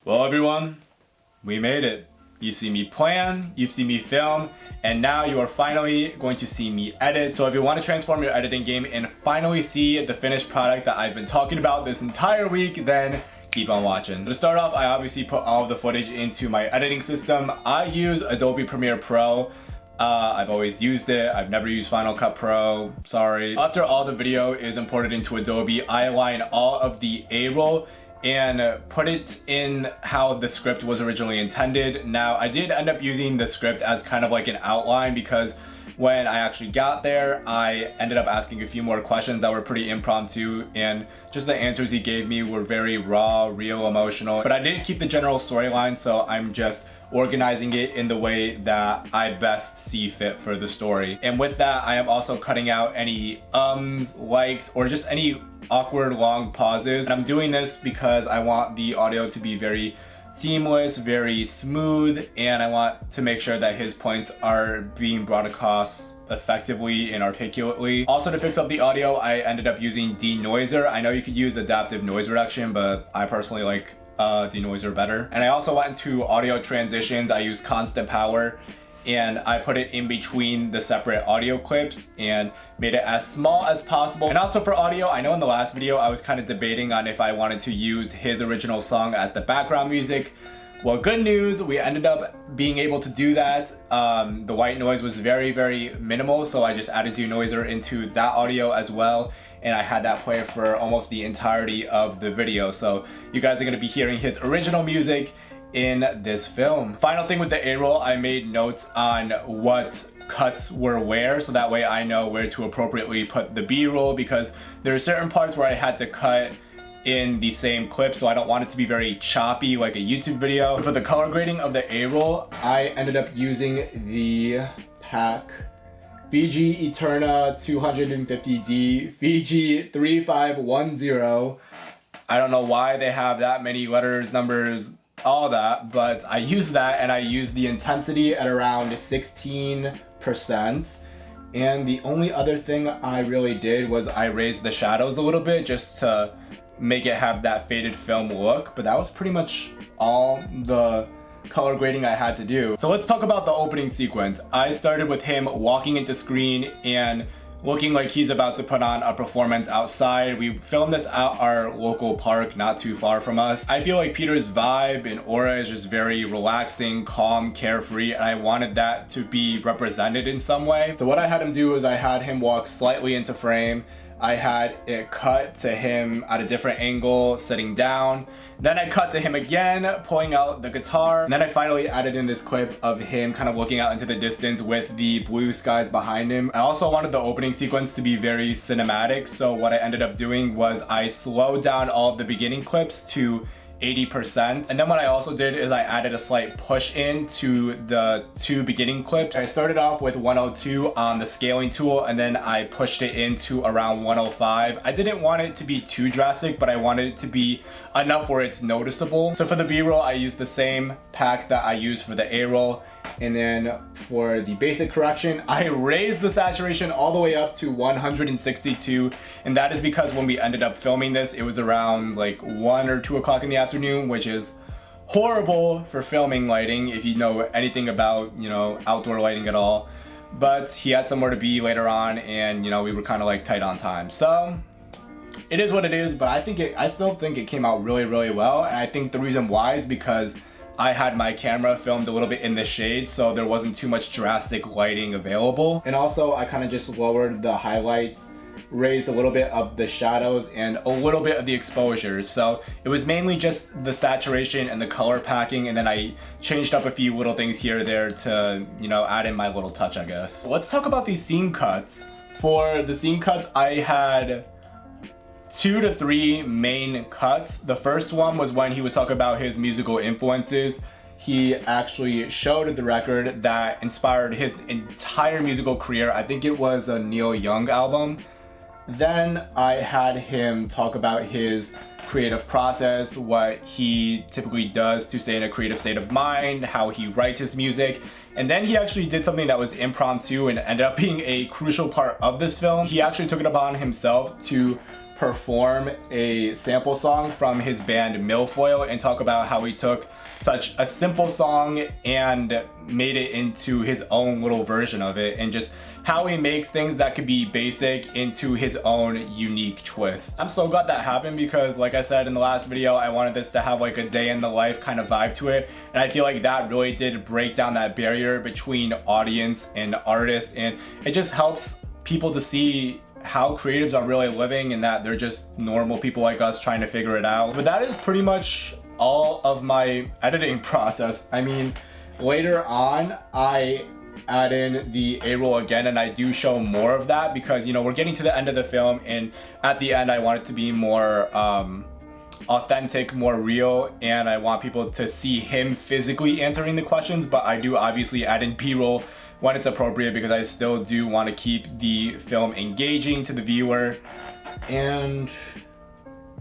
Well, everyone, we made it. You see me plan, you've seen me film, and now you are finally going to see me edit. So if you want to transform your editing game and finally see the finished product that I've been talking about this entire week, then keep on watching. To start off, I obviously put all of the footage into my editing system. I use Adobe Premiere Pro. I've always used it. I've never used Final Cut Pro, sorry. After all the video is imported into Adobe, I align all of the A-roll and put it in how the script was originally intended. Now, I did end up using the script as kind of like an outline because when I actually got there, I ended up asking a few more questions that were pretty impromptu, and just the answers he gave me were very raw, real, emotional. But I did keep the general storyline, so I'm just organizing it in the way that I best see fit for the story. And with that, I am also cutting out any likes, or just any awkward long pauses. And I'm doing this because I want the audio to be very seamless, very smooth, and I want to make sure that his points are being brought across effectively and articulately. Also, to fix up the audio, I ended up using denoiser. I know you could use adaptive noise reduction, but I personally like denoiser better. And I also went into audio transitions. I used constant power, and I put it in between the separate audio clips and made it as small as possible. And also for audio, I know in the last video I was kind of debating on if I wanted to use his original song as the background music. Well, good news, we ended up being able to do that. The white noise was very, very minimal, so I just added denoiser into that audio as well, and I had that play for almost the entirety of the video. So you guys are going to be hearing his original music in this film. Final thing with the A-roll, I made notes on what cuts were where, so that way I know where to appropriately put the B-roll, because there are certain parts where I had to cut in the same clip, so I don't want it to be very choppy like a YouTube video. For the color grading of the A-roll, I ended up using the pack Fiji Eterna 250D Fiji 3510. I don't know why they have that many letters, numbers, all that, but I used that, and I used the intensity at around 16%. And the only other thing I really did was I raised the shadows a little bit just to make it have that faded film look, but that was pretty much all the color grading I had to do. So let's talk about the opening sequence. I started with him walking into screen and looking like he's about to put on a performance outside. We filmed this at our local park not too far from us. I feel like Peter's vibe and aura is just very relaxing, calm, carefree, and I wanted that to be represented in some way. So what I had him do is I had him walk slightly into frame. I had it cut to him at a different angle, sitting down. Then I cut to him again, pulling out the guitar. And then I finally added in this clip of him kind of looking out into the distance with the blue skies behind him. I also wanted the opening sequence to be very cinematic, so what I ended up doing was I slowed down all of the beginning clips to 80%. And then what I also did is I added a slight push in to the two beginning clips. I started off with 102 on the scaling tool, and then I pushed it into around 105. I didn't want it to be too drastic, but I wanted it to be enough where it's noticeable. So for the B-roll, I used the same pack that I used for the A-roll. And then for the basic correction, I raised the saturation all the way up to 162. And that is because when we ended up filming this, it was around like 1 or 2 o'clock in the afternoon, which is horrible for filming lighting if you know anything about, outdoor lighting at all. But he had somewhere to be later on, and we were kind of like tight on time. So it is what it is, but I still think it came out really, really well. And I think the reason why is because I had my camera filmed a little bit in the shade, so there wasn't too much drastic lighting available. And also I kind of just lowered the highlights, raised a little bit of the shadows, and a little bit of the exposures. So it was mainly just the saturation and the color packing, and then I changed up a few little things here or there to, add in my little touch, I guess. So let's talk about these scene cuts. For the scene cuts, I had 2 to 3 main cuts. The first one was when he was talking about his musical influences. He actually showed the record that inspired his entire musical career. I think it was a Neil Young album. Then I had him talk about his creative process, what he typically does to stay in a creative state of mind, how he writes his music. And then he actually did something that was impromptu and ended up being a crucial part of this film. He actually took it upon himself to perform a sample song from his band Milfoil and talk about how he took such a simple song and made it into his own little version of it, and just how he makes things that could be basic into his own unique twist. I'm so glad that happened because, like I said in the last video, I wanted this to have like a day in the life kind of vibe to it, and I feel like that really did break down that barrier between audience and artist, and it just helps people to see how creatives are really living and that they're just normal people like us trying to figure it out. But that is pretty much all of my editing process. I mean, later on I add in the A-roll again, and I do show more of that because, you know, we're getting to the end of the film, and at the end I want it to be more authentic, more real, and I want people to see him physically answering the questions. But I do obviously add in B-roll when it's appropriate because I still do want to keep the film engaging to the viewer. And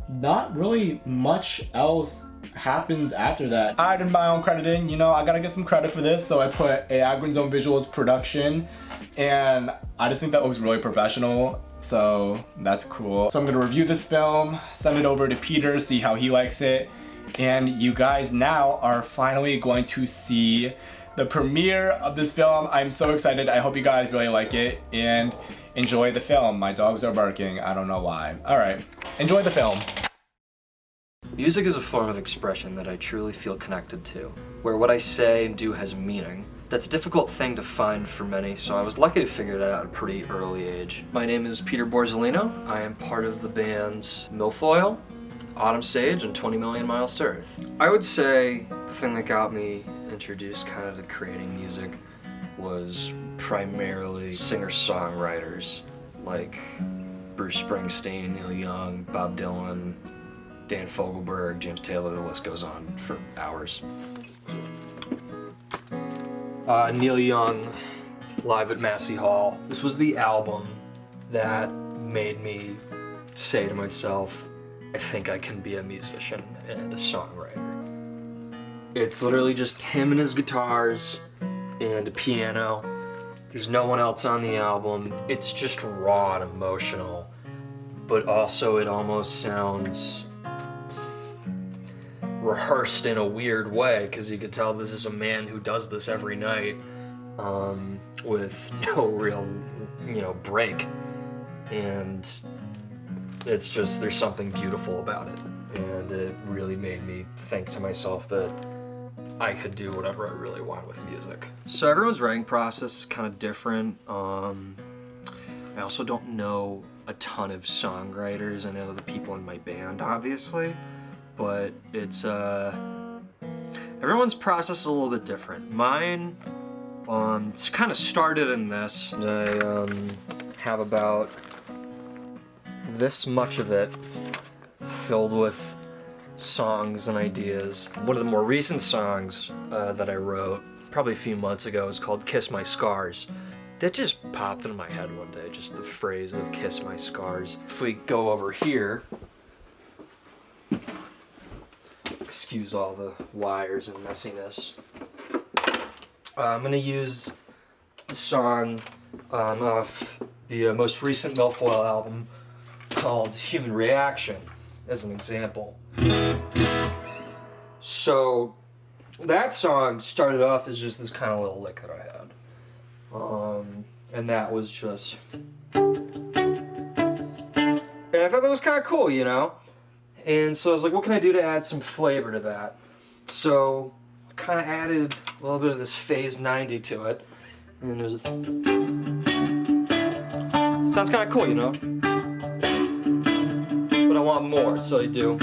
not really much else happens after that. I did my own crediting, you know, I gotta get some credit for this, so I put a Agrin Zone Visuals production, and I just think that looks really professional, so that's cool. So I'm gonna review this film, send it over to Peter, see how he likes it, and you guys now are finally going to see the premiere of this film. I'm so excited. I hope you guys really like it and enjoy the film. My dogs are barking, I don't know why. All right, enjoy the film. Music is a form of expression that I truly feel connected to, where what I say and do has meaning. That's a difficult thing to find for many, so I was lucky to figure that out at a pretty early age. My name is Peter Borzolino. I am part of the bands Milfoil, Autumn Sage, and 20 Million Miles to Earth. I would say the thing that got me introduced kind of to creating music was primarily singer-songwriters like Bruce Springsteen, Neil Young, Bob Dylan, Dan Fogelberg, James Taylor, the list goes on for hours. Neil Young, Live at Massey Hall. This was the album that made me say to myself, I think I can be a musician and a songwriter. It's literally just him and his guitars and a piano. There's no one else on the album. It's just raw and emotional, but also it almost sounds rehearsed in a weird way, because you could tell this is a man who does this every night with no real, you know, break, and it's just, there's something beautiful about it, and it really made me think to myself that I could do whatever I really want with music. So everyone's writing process is kind of different. I also don't know a ton of songwriters. I know the people in my band, obviously, but it's everyone's process is a little bit different. Mine, it's kind of started in this. I have about this much of it filled with songs and ideas. One of the more recent songs that I wrote probably a few months ago is called Kiss My Scars. That just popped into my head one day, just the phrase of kiss my scars. If we go over here, excuse all the wires and messiness. I'm gonna use the song off the most recent Milfoil album called Human Reaction as an example. So that song started off as just this kind of little lick that I had. And that was just... And I thought that was kind of cool, you know? And so I was like, what can I do to add some flavor to that? So I kind of added a little bit of this phase 90 to it. And there's sounds kind of cool, you know? But I want more, so I do.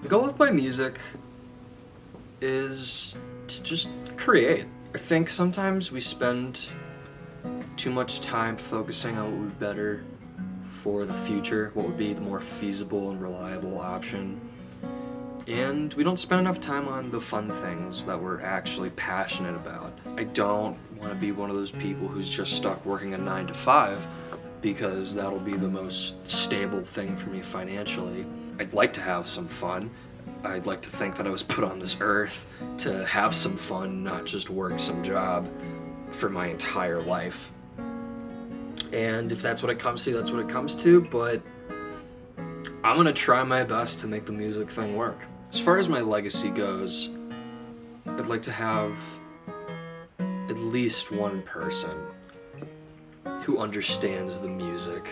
The goal with my music is to just create. I think sometimes we spend too much time focusing on what would be better for the future, what would be the more feasible and reliable option. And we don't spend enough time on the fun things that we're actually passionate about. I don't want to be one of those people who's just stuck working a 9 to 5 because that'll be the most stable thing for me financially. I'd like to have some fun. I'd like to think that I was put on this earth to have some fun, not just work some job. for my entire life. And if that's what it comes to, that's what it comes to, but I'm gonna try my best to make the music thing work. As far as my legacy goes, I'd like to have at least one person who understands the music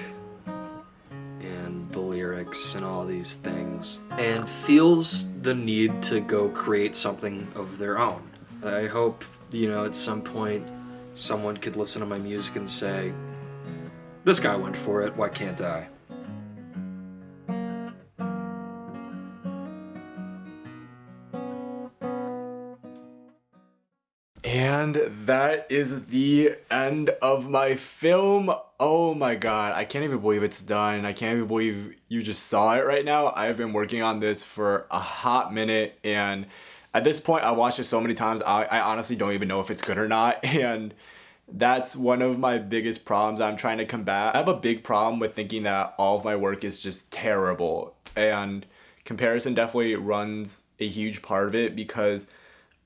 and the lyrics and all these things and feels the need to go create something of their own. I hope, at some point someone could listen to my music and say, this guy went for it, why can't I? And that is the end of my film. Oh my god, I can't even believe it's done. I can't even believe you just saw it right now. I've been working on this for a hot minute, and at this point I watched it so many times I honestly don't even know if it's good or not. And that's one of my biggest problems I'm trying to combat. I have a big problem with thinking that all of my work is just terrible, and comparison definitely runs a huge part of it, because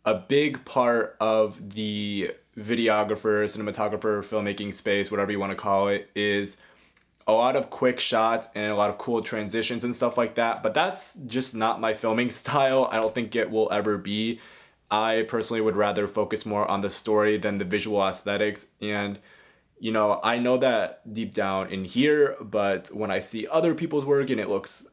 a big part of the videographer, cinematographer, filmmaking space, whatever you want to call it, is a lot of quick shots and a lot of cool transitions and stuff like that. But that's just not my filming style. I don't think it will ever be. I personally would rather focus more on the story than the visual aesthetics. And, I know that deep down in here, but when I see other people's work and it looks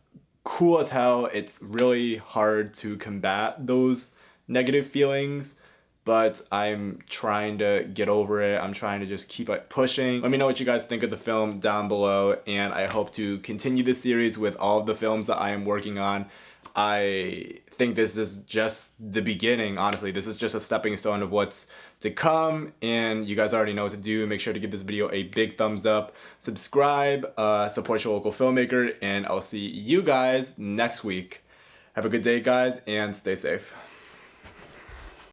cool as hell, it's really hard to combat those negative feelings, but I'm trying to get over it. I'm trying to just keep it pushing. Let me know what you guys think of the film down below, and I hope to continue this series with all of the films that I am working on. I think this is just the beginning, honestly. This is just a stepping stone of what's to come, and you guys already know what to do. Make sure to give this video a big thumbs up, subscribe, support your local filmmaker, and I'll see you guys next week. Have a good day, guys, and stay safe.